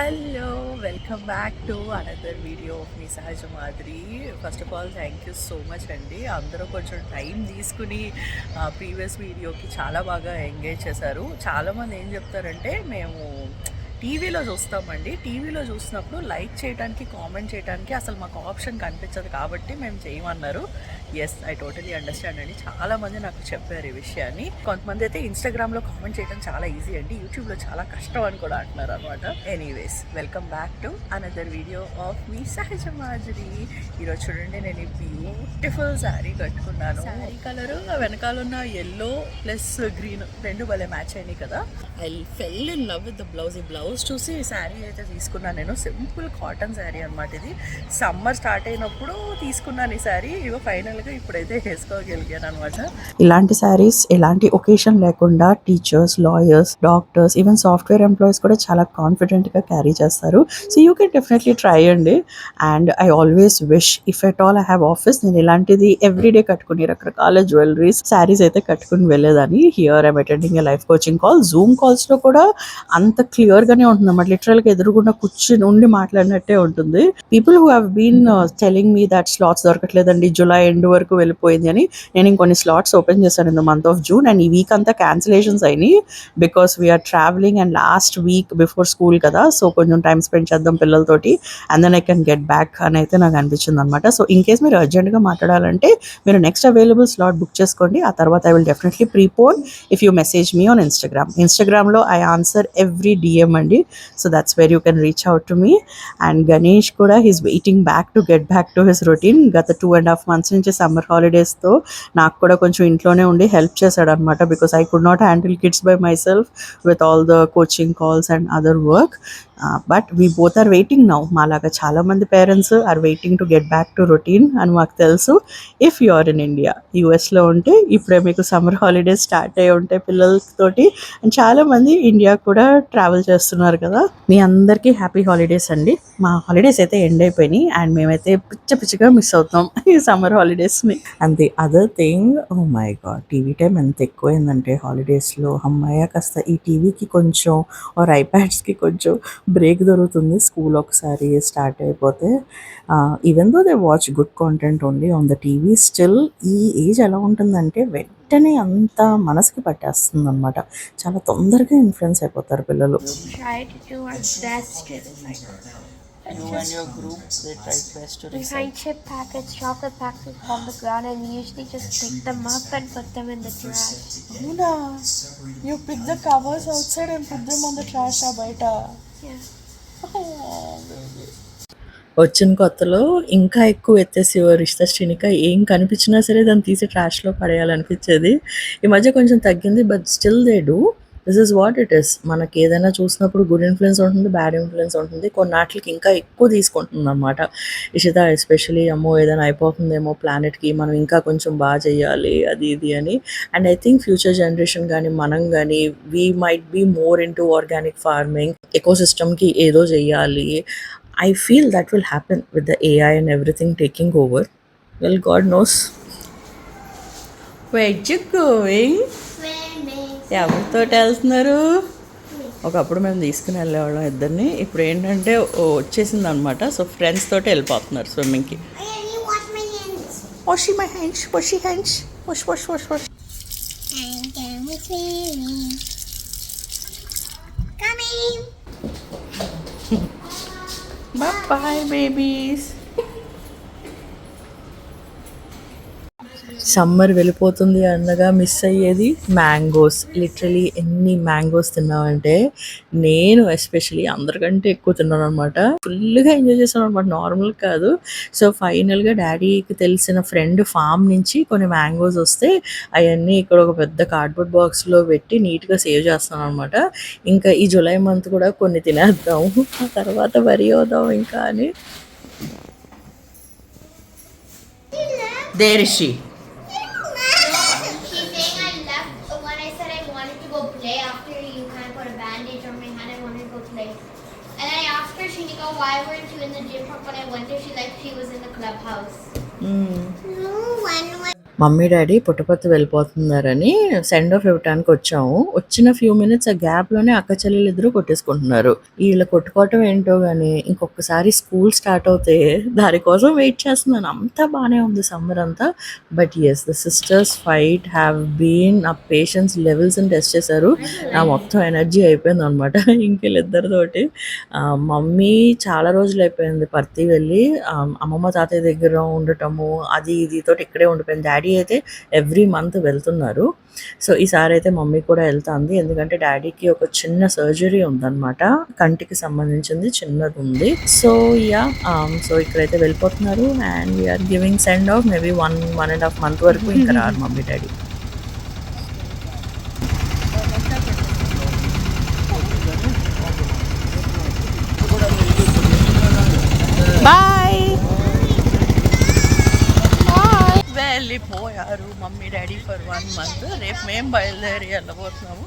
Hello welcome back to another video of మీ సహజ మాదిరి. First of all thank you so much అండి. అందరూ కొంచెం టైం తీసుకుని ప్రీవియస్ వీడియోకి చాలా బాగా ఎంగేజ్ చేశారు. చాలామంది ఏం చెప్తారంటే మేము టీవీలో చూస్తామండి, టీవీలో చూసినప్పుడు లైక్ చేయడానికి కామెంట్ చేయడానికి అసలు మాకు ఆప్షన్ కనిపించదు కాబట్టి మేము చేయమన్నారు. ఎస్, ఐ టోటలీ అండర్స్టాండ్ అండి. చాలామంది నాకు చెప్పారు ఈ విషయాన్ని. కొంతమంది అయితే ఇన్స్టాగ్రామ్లో కామెంట్ చేయడం చాలా ఈజీ అండి, యూట్యూబ్లో చాలా కష్టం అని కూడా అంటున్నారు అనమాట. Anyways, welcome back to another video of మీ సహజ మాదిరి. ఈరోజు చూడండి, నేను ఈ బ్యూటిఫుల్ శారీ కట్టుకున్నాను. శారీ కలర్ వెనకాల ఉన్న ఎల్లో ప్లస్ గ్రీన్ రెండు భలే మ్యాచ్ అయినాయి కదా. I fell in love with the blouse. ఈ బ్లౌజ్ చూసి ఈ శారీ అయితే తీసుకున్నాను నేను. సింపుల్ కాటన్ శారీ అనమాట. ఇది సమ్మర్ స్టార్ట్ అయినప్పుడు తీసుకున్నాను ఈ శారీ. ఇవో ఫైనల్గా ఇప్పుడైతే వేసుకోగలిగాను అనమాట. ఇలాంటి శారీస్ ఎలాంటి ఒకేషన్ లేకుండా teachers, lawyers, doctors, even software employees కూడా చాలా కాన్ఫిడెంట్గా క్యారీ చేస్తారు. So you can definitely try అండి. And I always wish if at all I have office, నేను ఇలాంటిది ఎవ్రీడే కట్టుకుని రకరకాల జ్యువెలరీస్, శారీస్ అయితే కట్టుకుని వెళ్ళేదాన్ని. Here I'm attending a life coaching call. Zoom కాల్స్లో కూడా అంత క్లియర్గానే ఉంటుంది అన్నమాట. లిటరల్గా ఎదురుగుండా కూర్చుని ఉండి మాట్లాడినట్టే ఉంటుంది. People who have been telling me that slots దొరకట్లేదండి, జూలై ఎండ్ వరకు వెళ్ళిపోయింది అని. నేను ఇంకొన్ని స్లాట్స్ ఓపెన్ చేశాను in the month of June. And ఈ వీక్ అంతా క్యాన్సిలేషన్స్ అయినాయి because we are travelling and last week before school కదా. సో కొంచెం టైం స్పెండ్ చేద్దాం పిల్లలతోటి, and then I can get back అని అయితే నాకు అనిపించింది అనమాట. సో ఇన్ కేస్ మీరు అర్జెంట్గా మాట్లాడాలంటే మీరు నెక్స్ట్ అవైలబుల్ స్లాట్ బుక్ చేసుకోండి. ఆ తర్వాత I will definitely prepone if you message me on ఇన్స్టాగ్రామ్లో ఐ ఆన్సర్ ఎవ్రీ డిఎం అండి. So that's where you can reach out to me. And Ganesh కూడా he's waiting back to get back to his routine. గత 2.5 months నుంచి summer హాలిడేస్తో నాకు కూడా కొంచెం ఇంట్లోనే ఉండి హెల్ప్ చేశాడు అనమాట. Because I could not handle kids by myself with all the coaching calls and other work. But we both are waiting now. మాలాగా చాలామంది parents are waiting to get back to routine అని మాకు తెలుసు. If you are in India, యూఎస్లో ఉంటే ఇప్పుడే మీకు summer holidays start అయ్యి ఉంటాయి పిల్లలతోటి. అండ్ చాలామంది ఇండియా కూడా ట్రావెల్ చేస్తున్నారు కదా. మీ అందరికీ హ్యాపీ హాలిడేస్ అండి. మా హాలిడేస్ అయితే ఎండ్ అయిపోయినాయి అండ్ మేమైతే పిచ్చిగా మిస్ అవుతాం ఈ సమ్మర్ హాలిడేస్ని. And the other thing, oh my God, TV time ఎంత ఎక్కువైందంటే హాలిడేస్లో. అమ్మాయ కాస్త ఈ టీవీకి కొంచెం ఆర్ ఐప్యాడ్స్కి కొంచెం బ్రేక్ దొరుకుతుంది స్కూల్ ఒకసారి స్టార్ట్ అయిపోతే. Even though they watch good content only on the TV, still ఈ ఏజ్ ఎలా ఉంటుందంటే వెంటనే అంత మనసుకి పట్టేస్తుంది అనమాట. చాలా తొందరగా ఇన్ఫ్లుయెన్స్ అయిపోతారు పిల్లలు. You and your group, they tried best to We find chip packets, chocolate packets on the ground, and we usually just pick them up and put them in the trash. Luna, you pick the covers outside and put them on the trash baita. Yeah. వచ్చిన కొత్తలో ఇంకా ఎక్కువ ఎత్తేసేవారు రిష్తా శ్రీనిక. ఏం కనిపించినా సరే దాన్ని తీసి ట్రాష్లో పడేయాలనిపించేది. ఈ మధ్య కొంచెం తగ్గింది, but still they do. This is what it is. మనకి ఏదైనా చూసినప్పుడు గుడ్ ఇన్ఫ్లుయెన్స్ ఉంటుంది, బ్యాడ్ ఇన్ఫ్లుయెన్స్ ఉంటుంది. కొన్నాటికి ఇంకా ఎక్కువ తీసుకుంటుంది అనమాట ఇషిత. ఎస్పెషలీ అమ్మో ఏదైనా అయిపోతుందేమో ప్లానెట్కి, మనం ఇంకా కొంచెం బాగా చేయాలి అది ఇది అని. And I think future generation కానీ మనం కానీ we might be more into organic farming, ఎకోసిస్టమ్కి ఏదో చెయ్యాలి. I feel that will happen with the AI and everything taking over. Well, God knows. Where you going? ఎవరితో వెళ్తున్నారు? ఒకప్పుడు మేము తీసుకుని వెళ్ళేవాళ్ళం ఇద్దరిని. ఇప్పుడు ఏంటంటే వచ్చేసింది అనమాట. సో ఫ్రెండ్స్ తోటి వెళ్ళిపోతున్నారు స్విమ్మింగ్కి. Wash my hands, wash your hands, wash, wash, wash, wash. I'm done with swimming. Coming. Bye babies. Summer వెళ్ళిపోతుంది అనగా మిస్ అయ్యేది మ్యాంగోస్. లిటరలీ ఎన్ని మ్యాంగోస్ తిన్నామంటే, నేను ఎస్పెషలీ అందరికంటే ఎక్కువ తిన్నాను అనమాట. ఫుల్గా ఎంజాయ్ చేశాను అనమాట, నార్మల్ కాదు. సో ఫైనల్గా డాడీకి తెలిసిన ఫ్రెండ్ ఫామ్ నుంచి కొన్ని మ్యాంగోస్ వస్తే అవన్నీ ఇక్కడ ఒక పెద్ద కార్డ్బోర్డ్ బాక్స్లో పెట్టి నీట్గా సేవ్ చేస్తాను అనమాట. ఇంకా ఈ జూలై మంత్ కూడా కొన్ని తినేద్దాము, ఆ తర్వాత వరి అవుదాం ఇంకా అని. There is she. Why weren't you in the gym park when I went there? She was in the clubhouse. No, when mummy daddy Puttaparthi వెళ్ళిపోతున్నారని సెండ్ ఆఫ్ ఇవ్వటానికి వచ్చాము. వచ్చిన ఫ్యూ మినిట్స్ ఆ గ్యాప్‌లోనే అక్క చెల్లెలు ఇద్దరు కొట్టేసుకుంటున్నారు. ఈళ్ళ కొట్టుకోవటం ఏంటో గాని ఇంకొకసారి స్కూల్ స్టార్ట్ అవుతే దానికోసం వెయిట్ చేస్తున్నాను. అంతా బానే ఉంది సమ్మర్ అంతా. But yes the sisters fight have been నా పేషెన్స్ లెవెల్స్‌ని టెస్ట్ చేశారు. నా మొత్తం ఎనర్జీ అయిపోయిందనమాట ఇంక వీళ్ళిద్దరితోటి. మమ్మీ చాలా రోజులైపోయింది పర్తి వెళ్ళి. అమ్మమ్మ, తాతయ్య దగ్గర ఉండటము అది ఇది తోటి ఇక్కడే ఉండిపోయింది. డాడీ అయితే ఎవ్రీ మంత్ వెళ్తున్నారు. సో ఈసారి అయితే మమ్మీ కూడా వెళ్తాంది. ఎందుకంటే డాడీకి ఒక చిన్న సర్జరీ ఉందన్నమాట. కంటికి సంబంధించింది చిన్నది ఉంది. సో సో ఇక్కడైతే వెళ్ళిపోతున్నారు and we're giving send off maybe 1.5 month వరకు ఇంకా రారు మమ్మీ డాడీ. బాయ్. వెళ్ళిపోయారు మమ్మీ డాడీ ఫర్ 1 మంత్. రేపు మేము బయలుదేరి వెళ్ళబోతున్నాము.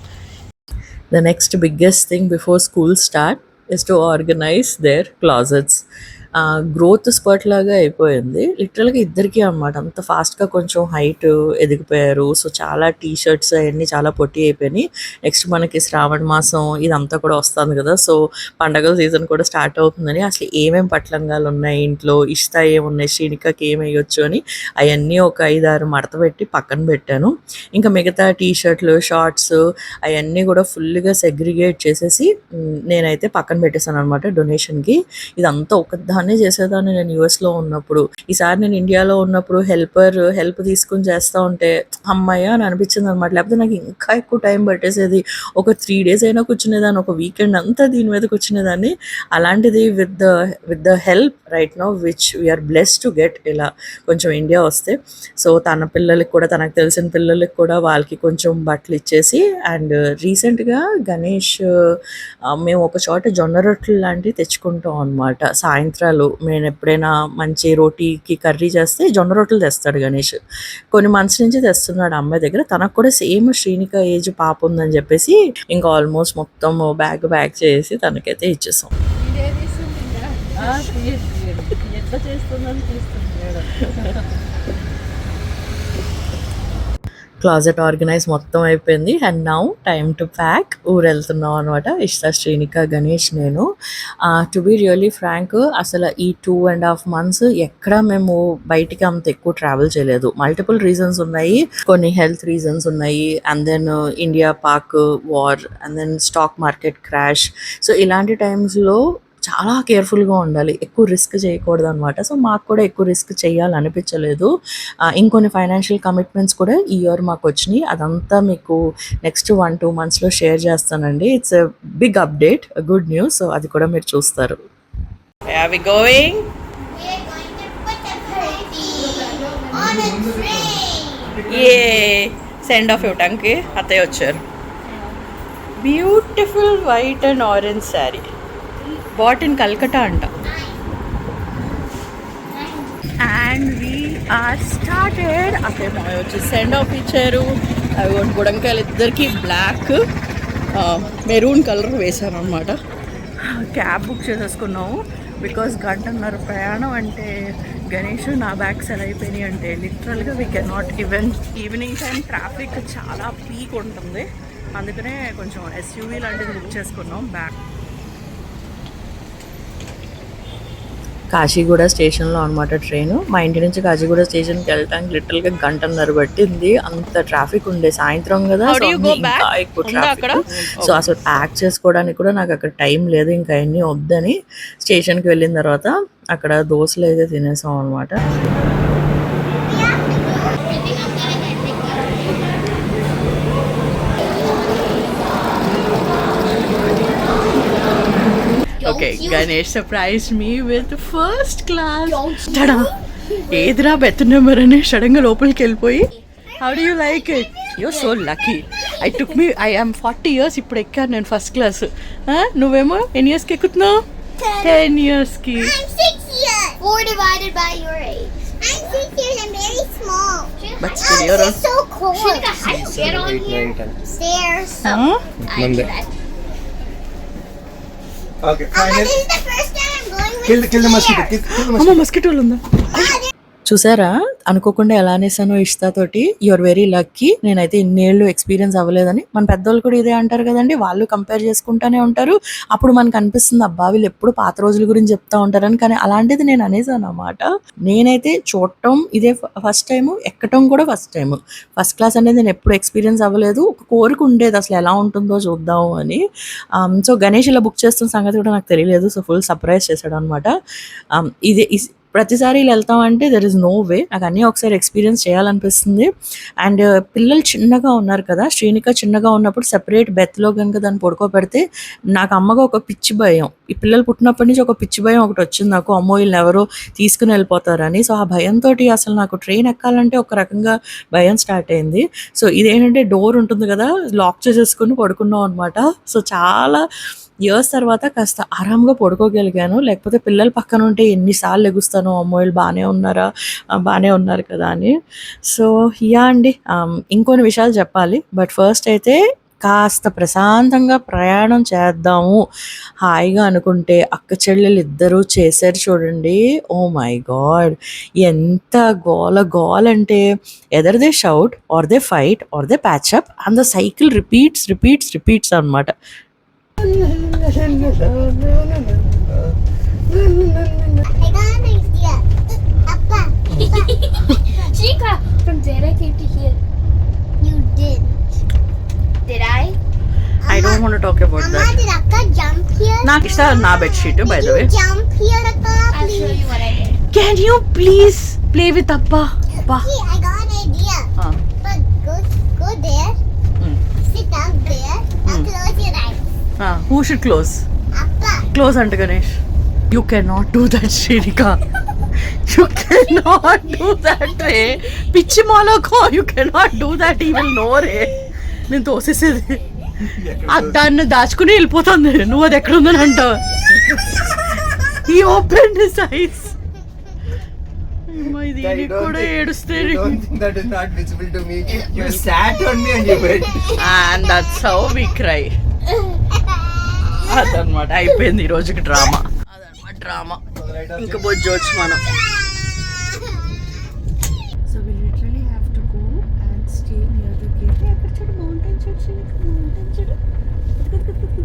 The next biggest thing before school start is to organize their closets. Growth spurt లాగా అయిపోయింది లిటరల్గా ఇద్దరికి అనమాట. అంత ఫాస్ట్గా కొంచెం హైట్ ఎదిగిపోయారు. సో చాలా టీ షర్ట్స్ అవన్నీ చాలా పొట్టి అయిపోయినాయి. నెక్స్ట్ మనకి శ్రావణ మాసం ఇదంతా కూడా వస్తుంది కదా. సో పండగల సీజన్ కూడా స్టార్ట్ అవుతుందని అసలు ఏమేమి పట్లంగాలు ఉన్నాయి ఇంట్లో, ఇష్తా ఏమున్నాయి, శ్రీనికకి ఏమి వేయొచ్చు అని అవన్నీ ఒక 5-6 మడత పెట్టి పక్కన పెట్టాను. ఇంకా మిగతా టీ షర్ట్లు, షార్ట్స్ అవన్నీ కూడా ఫుల్గా సెగ్రిగేట్ చేసేసి నేనైతే పక్కన పెట్టేశాను అనమాట డొనేషన్కి. ఇదంతా ఒకదాన్ని చేసేదాన్ని నేను యూఎస్లో ఉన్నప్పుడు. ఈసారి నేను ఇండియాలో ఉన్నప్పుడు హెల్ప్ తీసుకుని చేస్తూ ఉంటే అమ్మాయి అని అనిపించింది అనమాట. లేకపోతే నాకు ఇంకా ఎక్కువ టైం పట్టేసేది. ఒక 3 days అయినా కూర్చునేదాన్ని, ఒక వీకెండ్ అంతా దీని మీద కూర్చునేదాన్ని. అలాంటిది with the help right now which we're blessed to get ఇలా కొంచెం ఇండియా వస్తే. సో తన పిల్లలకి కూడా, తనకు తెలిసిన పిల్లలకి కూడా వాళ్ళకి కొంచెం బట్టలు ఇచ్చేసి అండ్ రీసెంట్గా గణేష్ మేము ఒక చోట జొన్న రొట్టెలు లాంటివి తెచ్చుకుంటాం అనమాట. సాయంత్రాలు నేను ఎప్పుడైనా మంచి రోటీకి కర్రీ చేస్తే జొన్న రొట్టెలు తెస్తాడు గణేష్. కొన్ని మంత్స్ నుంచి తెస్తున్నాడు అమ్మాయి దగ్గర. తనకు కూడా సేమ్ శ్రీనిక ఏజ్ పాప ఉందని చెప్పేసి ఇంకా ఆల్మోస్ట్ మొత్తం బ్యాగ్ చేసి తనకైతే ఇచ్చేసాం. ఎట్లా చేస్తుందని క్లాజెట్ ఆర్గనైజ్ మొత్తం అయిపోయింది and now time to pack. ఊరు వెళ్తున్నాం అనమాట. ఇష్టా, శ్రీనిక, గణేష్, నేను. టు బీ రియల్లీ ఫ్రాంక్ అసలు ఈ 2.5 months ఎక్కడ మేము బయటికి అంత ఎక్కువ ట్రావెల్ చేయలేదు. మల్టిపుల్ రీజన్స్ ఉన్నాయి. కొన్ని హెల్త్ రీజన్స్ ఉన్నాయి and then India Pak war and then stock market crash. So ఇలాంటి టైమ్స్లో చాలా కేర్ఫుల్గా ఉండాలి, ఎక్కువ రిస్క్ చేయకూడదు అనమాట. సో మాకు కూడా ఎక్కువ రిస్క్ చేయాలనిపించలేదు. ఇంకొన్ని ఫైనాన్షియల్ కమిట్మెంట్స్ కూడా ఈ ఇయర్ మాకు వచ్చినాయి. అదంతా మీకు నెక్స్ట్ 1-2 monthsలో షేర్ చేస్తానండి. It's a big update, good news. So అది కూడా మీరు చూస్తారు. గోయింగ్ సెండ్ ఆఫ్ ఇవ్వటానికి అత్తయ్య వచ్చారు. Beautiful white and orange sari bought in Calcutta అంట. And we are started. అక్కడ మాయ వచ్చి సెండ్ ఆఫ్ ఇచ్చారు. అవి బుడంకాయలు ఇద్దరికి బ్లాక్ మెరూన్ కలర్ వేశాను అనమాట. క్యాబ్ బుక్ చేసేసుకున్నాము బికాస్ 1.5 ప్రయాణం అంటే గణేష్ నా బ్యాగ్స్ ఎలా అయిపోయినాయి అంటే లిటరల్గా we can not evening time traffic చాలా పీక్ ఉంటుంది. అందుకనే కొంచెం ఎస్యూవీ లాంటిది బుక్ చేసుకున్నాం. బ్యాగ్ కాశీగూడ స్టేషన్లో అనమాట ట్రైన్. మా ఇంటి నుంచి కాశీగూడ స్టేషన్కి వెళ్ళటానికి లిటరల్గా 1.5 పట్టింది. అంత ట్రాఫిక్ ఉండే, సాయంత్రం కదా, ఇంకా ఎక్కువ ట్రాఫిక్. సో అసలు ప్యాక్ చేసుకోవడానికి కూడా నాకు అక్కడ టైం లేదు. ఇంకా అన్నీ వద్దని స్టేషన్కి వెళ్ళిన తర్వాత అక్కడ దోశలు అయితే తినేసాం అనమాట. Okay, Ganesh surprise me with first class. ఏదిరా బెత్ నెంబర్ అని సడన్గా లోపలికి వెళ్ళిపోయి how do you like it? You're so lucky. I am 40 years ఇప్పుడు ఎక్కాను నేను ఫస్ట్ క్లాస్. నువ్వేమో ఎన్ని ఇయర్స్కి ఎక్కుతున్నావు? 10 yearsకి. I'm 6 years. 4 divided by your age. I'm 6 years. I'm very small. But still, you're this is so cool. Shika, how do you get on here? Stairs. I do that. Okay, finally. This is the first time I'm going with Kill the mosquito. Kill the mosquito. మస్కిటోలు ఉందా? చూసారా? అనుకోకుండా ఎలా అనేసానో ఇష్తాతోటి. You are very lucky. నేనైతే ఇన్నేళ్ళు experience అవ్వలేదని. మన పెద్దోళ్ళు కూడా ఇదే అంటారు గదండీ! వాళ్ళు కంపేర్ చేసుకుంటానే ఉంటారు. అప్పుడు మనకనిపిస్తుంది అబ్బా! వీళ్ళెప్పుడు పాత రోజుల గురించి చెప్తా ఉంటారని. కానీ అలాంటిది నేను అనేసాననమాట. నేనైతే చూడటం ఇదే ఫస్ట్ టైము. ఎక్కటం కూడా ఫస్ట్ టైము. ఫస్ట్ క్లాస్ అనేది నేనెప్పుడు ఎక్స్‌పీరియన్స్ అవ్వలేదు. ఒక కోరిక ఉండేది అసలు ఎలా ఉంటుందో చూద్దాము అని. సో, గణేష్ ఇలా బుక్ చేస్తున్న సంగతి కూడా నాకు తెలియలేదు. సో, ఫుల్ సర్ప్రైజ్ చేశాడనమాట. ఇది ప్రతిసారి ఇలా వెళ్తామంటే దెర్ ఇస్ నో వే. నాకు అన్నీ ఒకసారి ఎక్స్పీరియన్స్ చేయాలనిపిస్తుంది. అండ్ పిల్లలు చిన్నగా ఉన్నారు కదా! శ్రీనిక చిన్నగా ఉన్నప్పుడు సెపరేట్ బెర్త్‌లో గనుక దాన్ని పడుకోబెడితే నాకు అమ్మగా ఒక పిచ్చి భయం. ఈ పిల్లలు పుట్టినప్పటి నుంచి ఒక పిచ్చి భయం ఒకటొచ్చింది నాకు. అమ్మో! ఈళ్ళనెవరో తీసుకొని వెళ్ళిపోతారని. సో, ఆ భయంతోటి అసలు నాకు ట్రైన్ ఎక్కాలంటే ఒక రకంగా భయం స్టార్ట్ అయింది. సో, ఇదేంటంటే డోర్ ఉంటుంది కదా! లాక్ చేసేసుకొని పడుకున్నాం అనమాట. సో, చాలా ఇయర్స్ తర్వాత కాస్త ఆరాంగా పడుకోగలిగాను. లేకపోతే పిల్లలు పక్కన ఉంటే ఎన్ని సార్లు లెగుస్తానో, అమ్మో! వీళ్ళు బానే ఉన్నారా? బానే ఉన్నారు కదా అని. So, yeah! అండి. ఇంకొన్ని విషయాలు చెప్పాలి. బట్ ఫస్ట్ అయితే కాస్త ప్రశాంతంగా ప్రయాణం చేద్దాము, హాయిగా అనుకుంటే అక్క చెల్లెలిద్దరూ చేశారు చూడండి. Oh my God! ఎంత గోల గోలంటే either they shout or they fight or they patch up and the cycle repeats అనమాట. I got an idea. Appa. Shika, from there I came to here. You did. Did I? I don't want to talk about Amma, that. did Akka jump here? నాకు ఇష్ట నా bedsheet by the way. Did you jump here, Akka? I'll show you what I did. Can you please play with Appa? Appa. See, I got an idea. But go there. Sit down there. Now close your eyes. Who should close? Appa. Close ante Ganesh. You cannot do that, Shrika. You cannot do that, రే. పిచ్చి మాలోకో. You cannot do that. He will know, రే. నేను తోసేసేది. దాన్ని దాచుకుని వెళ్ళిపోతుంది. నువ్వు అది ఎక్కడ ఉందని అంటావు. He opened his eyes. ఇది కూడా ఏడుస్తే. Don't think that is not visible to me. You sat on me and you went. And that's how we cry. అదనమాట అయిపోయింది ఈ రోజుకి డ్రామా. అదనమాట డ్రామా. ఇంకా బొజ్జోచ్చు మనం. So we literally have to go and stay near the gate. అక్కడ చూడు మౌంటైన్ చూడు.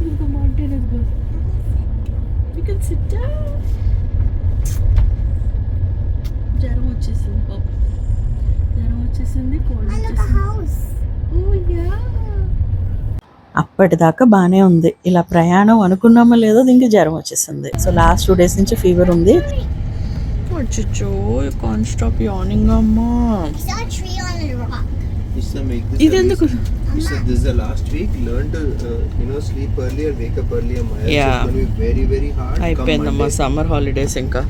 ఇంకో మౌంటైన్ అది గో. We can sit down. జ్వరం వచ్చేసింది పాపం. కోల్డ్ వచ్చేసింది. Oh yeah. అప్పటిదాకా బాగానే ఉంది. ఇలా ప్రయాణం అనుకున్నామో లేదో దీనికి జ్వరం వచ్చేసింది. సో లాస్ట్ 2 days నుంచి ఫీవర్ ఉంది. అచ్చో కాన్ స్టాప్ యార్నింగ్ అమ్మా. I saw a tree on a rock. ఇది ఎందుకు? You said this is the last week. Learn to sleep earlier, wake up earlier. Yeah. It's going to be very very hard. అయిపోయిందమ్మా summer holidays. ఇంకా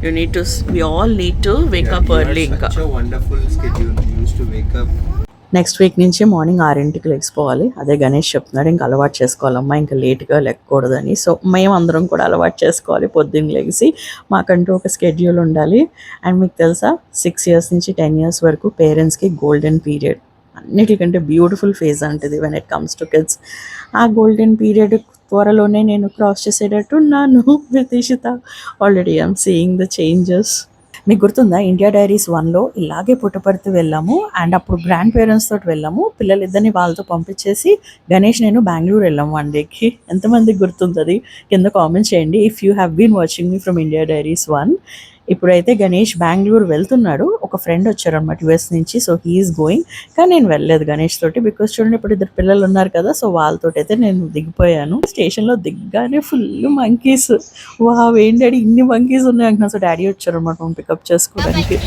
you need to we all need to wake up early. ఇంకా such a wonderful schedule. You used to wake up. Next week నుంచి morning 6ంటికి లెగిసిపోవాలి. అదే గణేష్ చెప్తున్నాడు ఇంకా అలవాటు చేసుకోవాలమ్మా, ఇంకా లేట్గా లెక్కకూడదని. సో మేమందరం కూడా అలవాటు చేసుకోవాలి. పొద్దున్న లెగిసి మాకంటూ ఒక స్కెడ్యూల్ ఉండాలి. అండ్ మీకు తెలుసా 6 years నుంచి 10 years వరకు పేరెంట్స్కి గోల్డెన్ పీరియడ్. అన్నిటికంటే బ్యూటిఫుల్ ఫేజ్ అంటది when it comes to kids. ఆ గోల్డెన్ పీరియడ్ త్వరలోనే నేను క్రాస్ చేసేటట్టు ఉన్నాను with Ishita. Already I'm seeing the changes. మీకు గుర్తుందా ఇండియా డైరీస్ 1లో ఇలాగే పుట్టపర్తి వెళ్ళాము. అండ్ అప్పుడు గ్రాండ్ పేరెంట్స్ తోటి వెళ్ళాము. పిల్లలిద్దరిని వాళ్ళతో పంపించేసి గణేష్ నేను బెంగళూరు వెళ్ళాము 1 dayకి. ఎంతమందికి గుర్తుంది కింద కామెంట్ చేయండి if you have been watching me from India diaries 1. ఇప్పుడైతే గణేష్ బెంగళూరు వెళ్తున్నాడు. ఒక ఫ్రెండ్ వచ్చారనమాట US నుంచి. So he's going. కానీ నేను వెళ్ళలేదు గణేష్ తోటి. బికాస్ చూడండి ఇప్పుడు 2 పిల్లలు ఉన్నారు కదా. సో వాళ్ళతో అయితే నేను దిగిపోయాను. స్టేషన్లో దిగ్గానే ఫుల్ మంకీస్. వావ్ ఏంటి డాడీ ఇన్ని మంకీస్ ఉన్నాయి అంటున్నా. సో డాడీ వచ్చారనమాట మనం పికప్ చేసుకోవడానికి.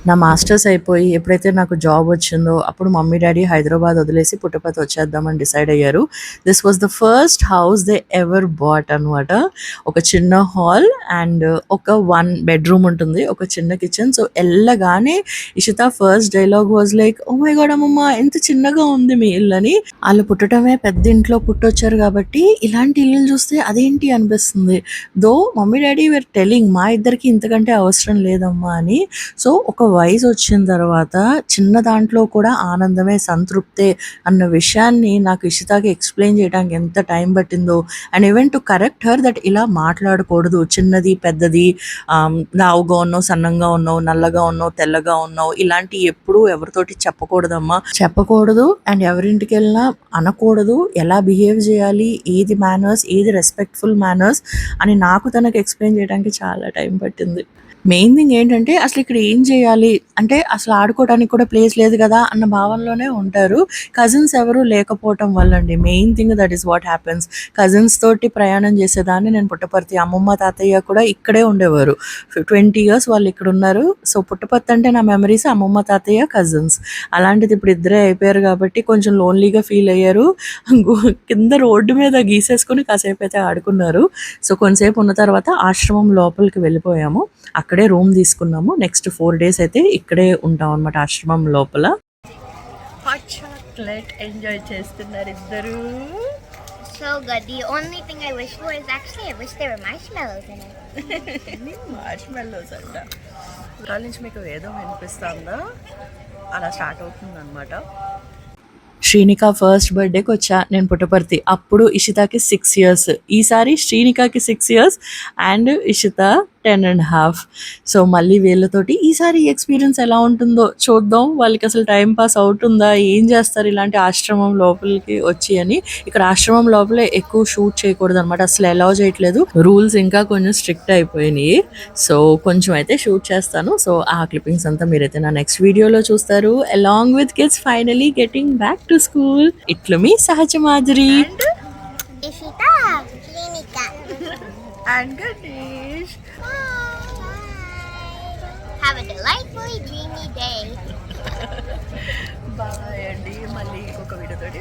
నా మాస్టర్స్ అయిపోయి ఎప్పుడైతే నాకు జాబ్ వచ్చిందో అప్పుడు మమ్మీ డాడీ హైదరాబాద్ వదిలేసి పుట్టపర్తి వచ్చేద్దామని డిసైడ్ అయ్యారు. This was the first house they ever bought అనమాట. ఒక చిన్న హాల్ అండ్ ఒక 1 బెడ్రూమ్ ఉంటుంది, ఒక చిన్న కిచెన్. సో వెళ్ళగానే Ishita first dialogue was like, oh my god అమ్మమ్మ ఎంత చిన్నగా ఉంది మీ ఇల్లు అని. వాళ్ళు పుట్టడమే పెద్ద ఇంట్లో పుట్టొచ్చారు కాబట్టి ఇలాంటి ఇల్లు చూస్తే అదేంటి అనిపిస్తుంది. దో మమ్మీ డాడీ వేర్ టెలింగ్ మా ఇద్దరికి ఇంతకంటే అవసరం లేదమ్మా అని. సో ఒక వయసు వచ్చిన తర్వాత చిన్న దాంట్లో కూడా ఆనందమే, సంతృప్తే అన్న విషయాన్ని నాకు ఇషితాకి ఎక్స్ప్లెయిన్ చేయడానికి ఎంత టైం పట్టిందో. And even to correct her that ఇలా మాట్లాడకూడదు, చిన్నది పెద్దది, లావుగా ఉన్నావు సన్నంగా ఉన్నావు, నల్లగా ఉన్నావు తెల్లగా ఉన్నావు, ఇలాంటి ఎప్పుడూ ఎవరితోటి చెప్పకూడదమ్మా, చెప్పకూడదు. అండ్ ఎవరింటికి వెళ్ళినా అనకూడదు, ఎలా బిహేవ్ చేయాలి, ఏది మేనర్స్, ఏది రెస్పెక్ట్ఫుల్ మేనర్స్ అని నాకు తనకు ఎక్స్ప్లెయిన్ చేయడానికి చాలా టైం పట్టింది. మెయిన్ థింగ్ ఏంటంటే అసలు ఇక్కడ ఏం చేయాలి అంటే అసలు ఆడుకోవడానికి కూడా ప్లేస్ లేదు కదా అన్న భావనలోనే ఉంటారు. కజిన్స్ ఎవరు లేకపోవటం వల్ల అండి, main thing that is what happens. Cousins తోటి ప్రయాణం చేసేదాన్ని నేను పుట్టపర్తి. అమ్మమ్మ తాతయ్య కూడా ఇక్కడే ఉండేవారు, 20 years వాళ్ళు ఇక్కడ ఉన్నారు. సో పుట్టపర్తి అంటే నా మెమరీస్ అమ్మమ్మ తాతయ్య కజిన్స్. అలాంటిది ఇప్పుడు ఇద్దరే అయిపోయారు కాబట్టి కొంచెం లోన్లీగా ఫీల్ అయ్యారు. కింద రోడ్డు మీద గీసేసుకుని కాసేపు అయితే ఆడుకున్నారు. సో కొంతసేపు ఉన్న తర్వాత ఆశ్రమం లోపలికి వెళ్ళిపోయాము, అక్కడే రూమ్ తీసుకున్నాము. నెక్స్ట్ 4 days అయితే ఇక్కడే ఉంటాం అన్నమాట ఆశ్రమం లోపల. హాట్ చాక్లెట్ ఎంజాయ్ చేస్తున్నారు ఇద్దరు. So good. The only thing I wish for is actually I wish there were marshmallows in it. మార్ష్మెల్లోస్ అంట. ఇవాళ నుంచి మీకు ఏదో వినిపిస్తుందా అలా స్టార్ట్ అవుతుంది అనమాట. శ్రీనిక ఫస్ట్ బర్త్డేకి వచ్చా నేను పుట్టపర్తి, అప్పుడు ఇషితాకి 6 years. ఈసారి శ్రీనికాకి 6 years అండ్ ఇషిత 10.5. సో మళ్ళీ వీళ్ళతోటి ఈసారి ఎక్స్పీరియన్స్ ఎలా ఉంటుందో చూద్దాం. వాళ్ళకి అసలు టైం పాస్ అవుతుందా, ఏం చేస్తారు ఇలాంటి ఆశ్రమం లోపలికి వచ్చి అని. ఇక్కడ ఆశ్రమం లోపలే ఎక్కువ షూట్ చేయకూడదు అనమాట, అసలు అలౌ చేయట్లేదు, రూల్స్ ఇంకా కొంచెం స్ట్రిక్ట్ అయిపోయినాయి. సో కొంచెం అయితే షూట్ చేస్తాను. సో ఆ క్లిప్పింగ్స్ అంతా మీరైతే నా నెక్స్ట్ వీడియోలో చూస్తారు, along with kids finally getting back to school. ఇట్లు మీ Sahaja Madhuri Ishita, Klinika. and Ganesh. Have a delightfully dreamy day. Bye అండి. మళ్ళీ ఇంకొక వీడియోతోటి